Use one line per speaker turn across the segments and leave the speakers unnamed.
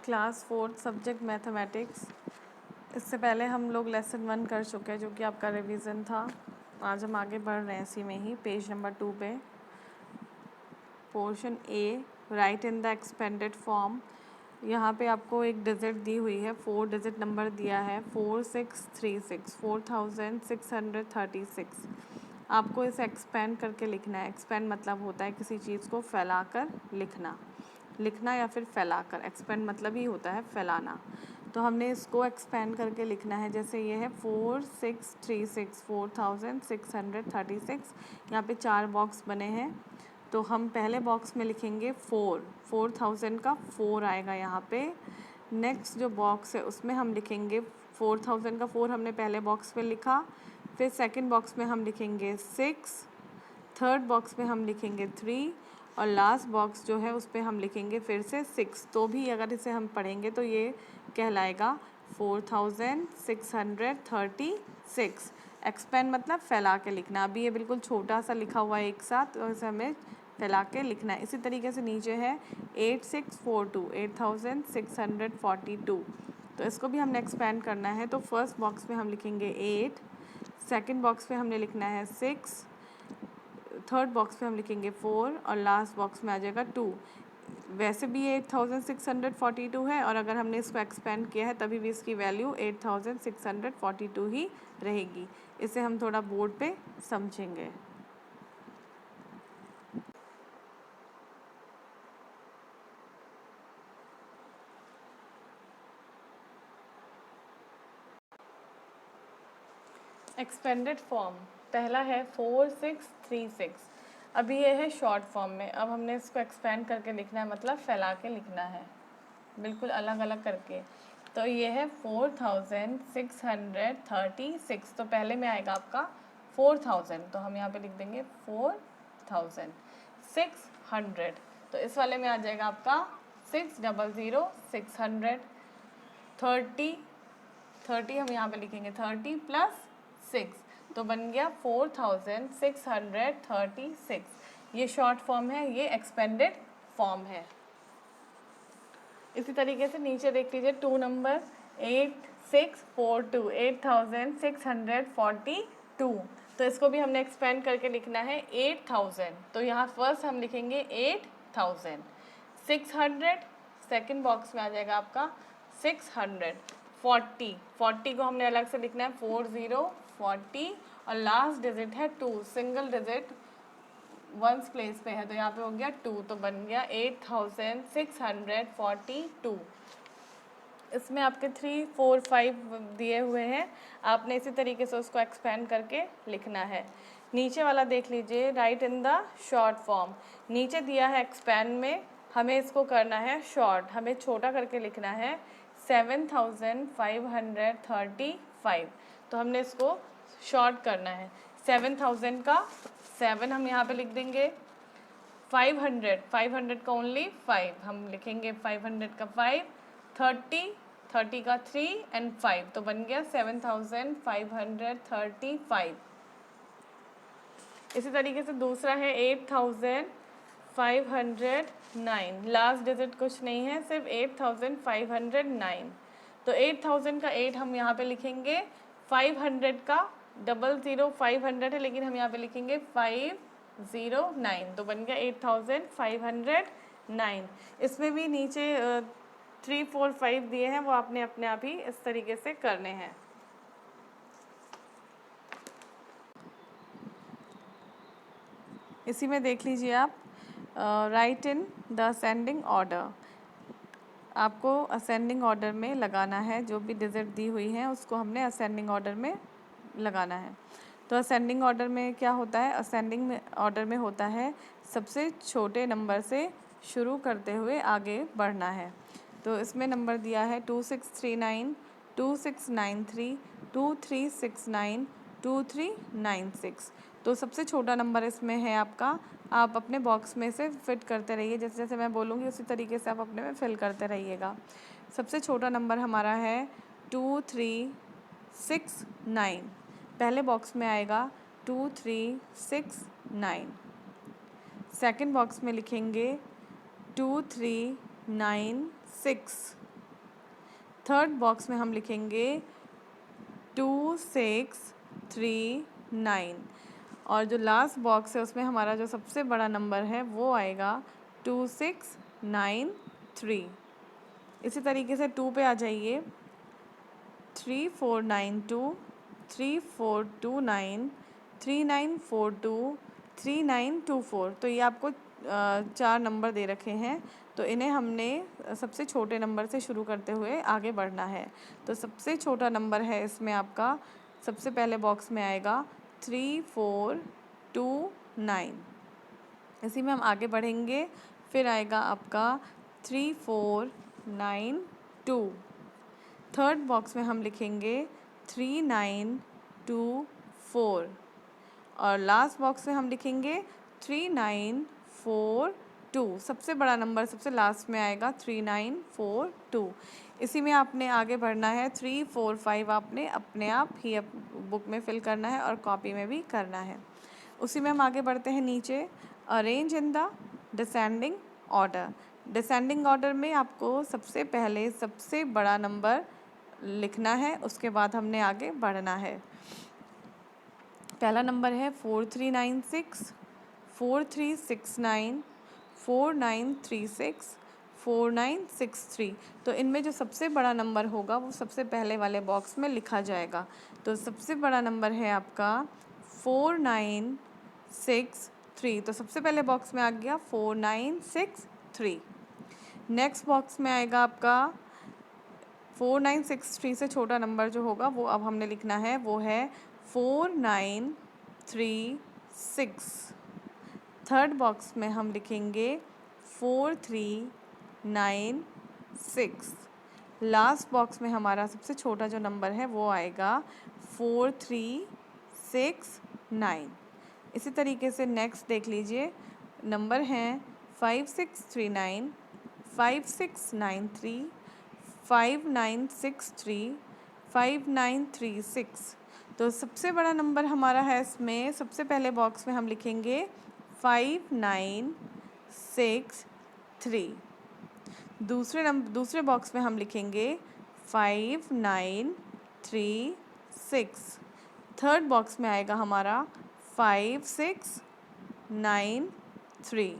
Class 4 subject mathematics. इससे पहले हम लोग लेसन 1 कर चुके हैं जो कि आपका रिवीजन था। आज हम आगे बढ़ रहे हैं इसी में ही, पेज नंबर 2 पे। Portion A, right in the expanded form. यहाँ पे आपको एक डिजिट दी हुई है, 4 डिजिट नंबर दिया है 4636, 4636। आपको इसे एक्सपेंड करके लिखना है। एक्सपेंड मतलब होता है किसी चीज़ को फैलाकर लिखना या फिर फैलाकर। एक्सपेंड मतलब ही होता है फैलाना। तो हमने इसको एक्सपेंड करके लिखना है। जैसे ये है 4636, 4636। यहाँ पे 4 बॉक्स बने हैं। तो हम पहले बॉक्स में लिखेंगे 4000 का 4 आएगा यहाँ पे। नेक्स्ट जो बॉक्स है उसमें हम लिखेंगे 4000 का 4 हमने पहले बॉक्स में लिखा। फिर सेकंड बॉक्स में हम लिखेंगे 6, थर्ड बॉक्स में हम लिखेंगे 3 और लास्ट बॉक्स जो है उस पर हम लिखेंगे फिर से 6। तो भी अगर इसे हम पढ़ेंगे तो ये कहलाएगा 4636। एक्सपेंड मतलब फैला के लिखना। अभी ये बिल्कुल छोटा सा लिखा हुआ है एक साथ, तो इसे हमें फैला के लिखना है। इसी तरीके से नीचे है 8642, 8642। तो इसको भी हमने एक्सपेंड करना है। तो फर्स्ट बॉक्स में हम लिखेंगे 8, सेकंड बॉक्स में हमने लिखना है 6, थर्ड बॉक्स में हम लिखेंगे 4 और लास्ट बॉक्स में आ जाएगा 2। वैसे भी 8642 है और अगर हमने इसको एक्सपेंड किया है तभी भी इसकी वैल्यू 8642 ही रहेगी। इसे हम थोड़ा बोर्ड पे समझेंगे। एक्सपेंडेड फॉर्म पहला है 4636। अभी ये है शॉर्ट फॉर्म में। अब हमने इसको एक्सपेंड करके लिखना है, मतलब फैला के लिखना है, बिल्कुल अलग अलग करके। तो ये है 4636। तो पहले में आएगा आपका 4000, तो हम यहाँ पे लिख देंगे 4600। तो इस वाले में आ जाएगा आपका 600, 600। 30 हम यहाँ पे लिखेंगे 30 + 6, तो बन गया 4636। ये शॉर्ट फॉर्म है, ये एक्सपेंडेड फॉर्म है। इसी तरीके से नीचे देख लीजिए 2 नंबर 8642, 8642। तो इसको भी हमने एक्सपेंड करके लिखना है 8000। तो यहाँ फर्स्ट हम लिखेंगे 8000। 600 सेकेंड बॉक्स में आ जाएगा आपका 600। 40 को हमने अलग से लिखना है 40 और लास्ट डिजिट है 2, सिंगल डिजिट वंस प्लेस पे है तो यहाँ पे हो गया 2, तो बन गया 8642। इसमें आपके 3, 4, 5 दिए हुए हैं। आपने इसी तरीके से उसको एक्सपेंड करके लिखना है। नीचे वाला देख लीजिए, right in the short form. नीचे दिया है एक्सपेंड में, हमें इसको करना है शॉर्ट, हमें छोटा करके लिखना है 7535। तो हमने इसको शॉर्ट करना है। 7000 का 7 हम यहाँ पे लिख देंगे। 500 का ओनली 5 हम लिखेंगे, 500 का 5। 30 का 3 एंड 5, तो बन गया 7535। इसी तरीके से दूसरा है 8509। लास्ट डिजिट कुछ नहीं है, सिर्फ 8509। तो 8000 का 8 हम यहाँ पे लिखेंगे। 500 का 00 500 है, लेकिन हम यहाँ पे लिखेंगे 509, तो बन गया 8509। इसमें भी नीचे 3, 4, 5 दिए हैं, वो आपने अपने आप ही इस तरीके से करने हैं। इसी में देख लीजिए आप, right in the ascending order. आपको असेंडिंग ऑर्डर में लगाना है, जो भी डिजिट दी हुई है उसको हमने असेंडिंग ऑर्डर में लगाना है। तो असेंडिंग ऑर्डर में क्या होता है? असेंडिंग ऑर्डर में होता है सबसे छोटे नंबर से शुरू करते हुए आगे बढ़ना है। तो इसमें नंबर दिया है 2639, 2693, 2369, 2396। तो सबसे छोटा नंबर इसमें है आपका। आप अपने बॉक्स में से फिट करते रहिए, जैसे जैसे मैं बोलूँगी उसी तरीके से आप अपने में फिल करते रहिएगा। सबसे छोटा नंबर हमारा है 2369। पहले बॉक्स में आएगा 2369। सेकंड बॉक्स में लिखेंगे 2396। थर्ड बॉक्स में हम लिखेंगे 2639 और जो लास्ट बॉक्स है उसमें हमारा जो सबसे बड़ा नंबर है वो आएगा 2693। इसी तरीके से 2 पे आ जाइए, 3492, 3429, 3942, 3924। तो ये आपको 4 नंबर दे रखे हैं, तो इन्हें हमने सबसे छोटे नंबर से शुरू करते हुए आगे बढ़ना है। तो सबसे छोटा नंबर है इसमें आपका सबसे पहले बॉक्स में आएगा 3429। इसी में हम आगे बढ़ेंगे, फिर आएगा आपका 3492। थर्ड बॉक्स में हम लिखेंगे 3924 और लास्ट बॉक्स में हम लिखेंगे 3942। सबसे बड़ा नंबर सबसे लास्ट में आएगा 3942। इसी में आपने आगे बढ़ना है। 3, 4, 5 आपने अपने आप ही बुक में फिल करना है और कॉपी में भी करना है। उसी में हम आगे बढ़ते हैं नीचे, arrange in the descending order. Descending order में आपको सबसे पहले सबसे बड़ा नंबर लिखना है, उसके बाद हमने आगे बढ़ना है। पहला नंबर है 4396, 4369, 4936, 4963। तो इनमें जो सबसे बड़ा नंबर होगा वो सबसे पहले वाले बॉक्स में लिखा जाएगा। तो सबसे बड़ा नंबर है आपका 4963। तो सबसे पहले बॉक्स में आ गया 4963। नेक्स्ट बॉक्स में आएगा आपका 4963 से छोटा नंबर जो होगा वो अब हमने लिखना है, वो है 4936। थर्ड बॉक्स में हम लिखेंगे 4396। लास्ट बॉक्स में हमारा सबसे छोटा जो नंबर है वो आएगा 4369। इसी तरीके से नेक्स्ट देख लीजिए, नंबर हैं 5639, 5693, 5963, 5936। तो सबसे बड़ा नंबर हमारा है इसमें, सबसे पहले बॉक्स में हम लिखेंगे 5963। दूसरे बॉक्स में हम लिखेंगे 5936। थर्ड बॉक्स में आएगा हमारा 5693।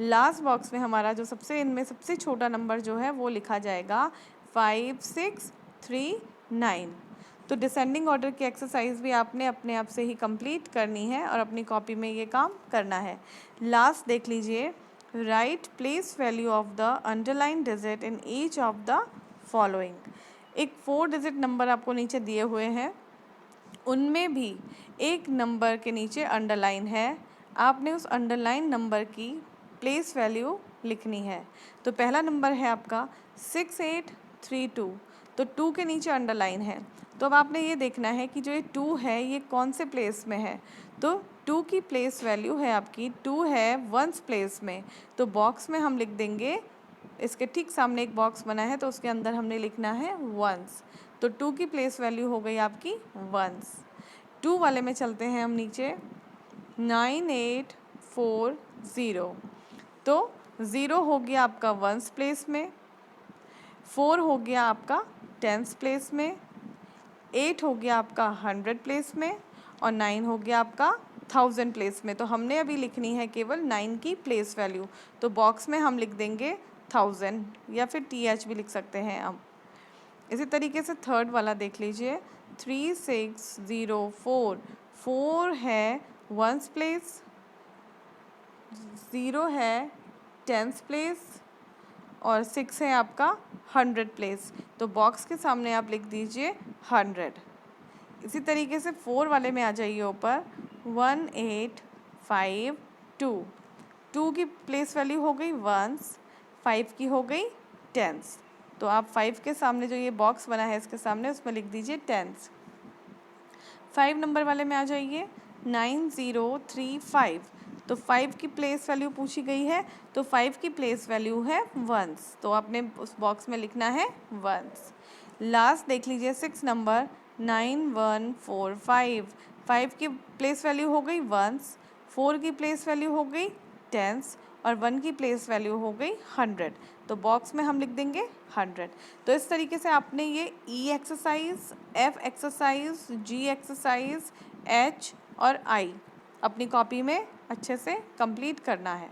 लास्ट बॉक्स में हमारा जो सबसे इनमें सबसे छोटा नंबर जो है वो लिखा जाएगा 5639। तो डिसेंडिंग ऑर्डर की एक्सरसाइज भी आपने अपने आप से ही कंप्लीट करनी है और अपनी कॉपी में ये काम करना है। लास्ट देख लीजिए, right place value of the underline digit in each of the following. एक 4 डिजिट नंबर आपको नीचे दिए हुए हैं, उनमें भी एक नंबर के नीचे अंडरलाइन है, आपने उस अंडरलाइन नंबर की प्लेस वैल्यू लिखनी है। तो पहला नंबर है आपका 6832, तो 2 के नीचे अंडरलाइन है। तो अब आपने ये देखना है कि जो ये 2 है ये कौन से प्लेस में है। तो 2 की प्लेस वैल्यू है आपकी, 2 है वंस प्लेस में, तो बॉक्स में हम लिख देंगे, इसके ठीक सामने एक बॉक्स बना है तो उसके अंदर हमने लिखना है वंस। तो 2 की प्लेस वैल्यू हो गई आपकी वंस। 2 वाले में चलते हैं हम नीचे, 9840। तो 0 हो गया आपका वंस प्लेस में, 4 हो गया आपका टेंस प्लेस में, 8 हो गया आपका 100 प्लेस में और 9 हो गया आपका 1000 प्लेस में। तो हमने अभी लिखनी है केवल 9 की प्लेस वैल्यू, तो बॉक्स में हम लिख देंगे 1000 या फिर TH भी लिख सकते हैं हम। इसी तरीके से थर्ड वाला देख लीजिए, 3604। 4 है वंस प्लेस, 0 है टेंस प्लेस और 6 है आपका 100 प्लेस। तो बॉक्स के सामने आप लिख दीजिए 100। इसी तरीके से 4 वाले में आ जाइए ऊपर, 1852। 2 की प्लेस वैल्यू हो गई वंस, 5 की हो गई टेंस। तो आप 5 के सामने जो ये बॉक्स बना है इसके सामने उसमें लिख दीजिए टेंस। 5 नंबर वाले में आ जाइए, 9035। तो 5 की प्लेस वैल्यू पूछी गई है, तो 5 की प्लेस वैल्यू है वंस, तो आपने उस बॉक्स में लिखना है वंस। लास्ट देख लीजिए 6 नंबर, 9145। 5 की प्लेस वैल्यू हो गई वंस, 4 की प्लेस वैल्यू हो गई टेंस और 1 की प्लेस वैल्यू हो गई 100, तो बॉक्स में हम लिख देंगे 100। तो इस तरीके से आपने ये ई एक्सरसाइज, एफ एक्सरसाइज, जी एक्सरसाइज, एच और आई अपनी कॉपी में अच्छे से कंप्लीट करना है।